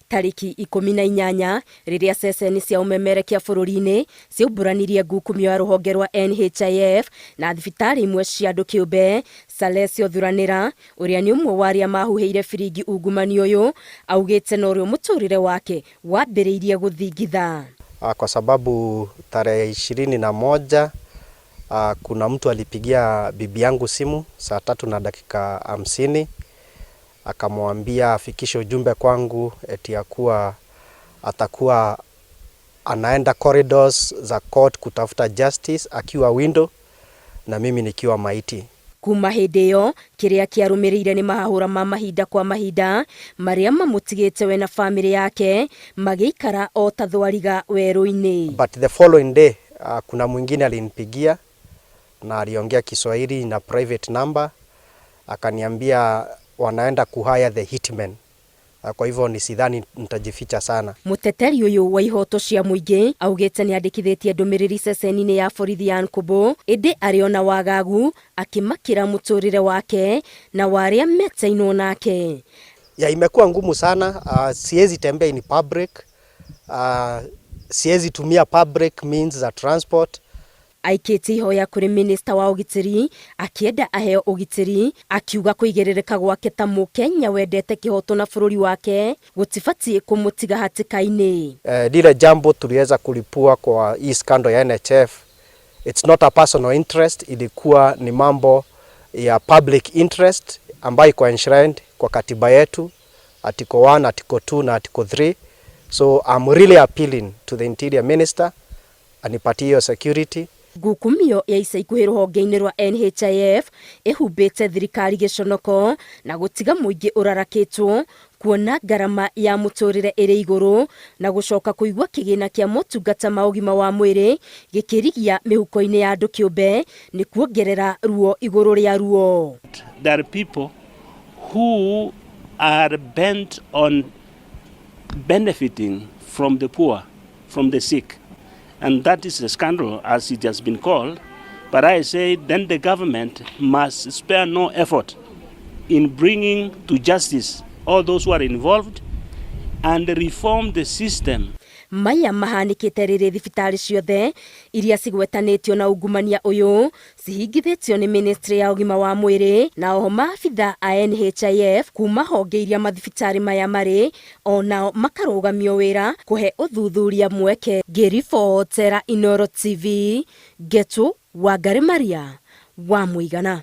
tariki 18 riria ceceni cia umemerekia bururi-ini ciaumbũranirie ngukumio ya rũhonge rwa NHIF na thibitari imwe cia andũ kĩũmbe. Salesio Thuranira uria ni umwe wa aria mahuheire biringi ungumania uyu augite no rio mũtũrĩre wake wambĩrĩirie gũthingitha. Kwa sababu tarehe 21 kuna mtu alipigia bibi yangu simu saa 3:50 akamwambia afikishe ujumbe kwangu eti ya kuwa atakuwa anaenda corridors za court kutafuta justice akiwa window na mimi nikiwa maiti. Kuma hindi iyo kiria kiarumĩrĩire ni mahahũra ma mahinda kwa mahinda maria mamutigĩte we na family yake magĩikara o ta thwariga werũ-inĩ. But the following day kuna mwingine alinipigia na aliongea Kiswahili na private number akaniambia wanaenda kuhire the hitman. Kwa hivyo nisidhani nitajificha sana. Muteteri uyu wa ihoto cia muingi augite ni andikithitie ndumiriri ceceni-ini ya borithi ya Nkubu indi ariona wagagu akimakira mũtũrĩre wake na waria metainwo nake. Imekuwa ngumu sana, siwezi tembea in public, siwezi tumia public means za transport. Aikĩte ihoya kũrĩ minista wa ũgitĩri akienda aheo ũgitĩri akiuga kũigĩrĩrĩka gwake ta mũkenya wendete kĩhoto na bũrũri wake gũtibatie kũmũtiga hatĩka-inĩ. Lile jambo tuliweza kulipua kwa hii scandal ya NHIF, it's not a personal interest, ilikuwa ni mambo ya public interest ambayo iko enshrined kwa katiba yetu article 1, article 2 na article 3. So I'm really appealing to the interior minister anipatie hiyo security. Ngukumio ya ica ikuhĩ rũhonge-inĩ rwa NHIF ĩhumbĩte thirikari gĩconoko na gũtiga mũingĩ ũrarakĩtwo kuona ngarama ya mũtũrĩre ĩrĩ igũrũ na gũcoka kũigua kĩgĩna kĩa motungata ma ũgima wa mwĩrĩ gĩkĩrigia mĩhuko-inĩ ya andũ kĩũmbe nĩ kuongerera ruo igũrũ rĩa ruo. There are people who are bent on benefiting from the poor, from the sick. And that is a scandal, as it has been called. But I say then the government must spare no effort in bringing to justice all those who are involved and reform the system. Maya mahanikite rĩrĩ thibitari ciothe iria cigwetanĩtio na ungumania uyu cihingithĩtio nĩ ministry ya ũgima wa mwĩrĩ na oho maabitha a NHIF kuma honge iria mathibitari maya marĩ onao makarũgamio wĩra kũhe ũthuthuria mweke. Ngĩribotera Inooro TV, Getu Wangari Maria wa Mũigana.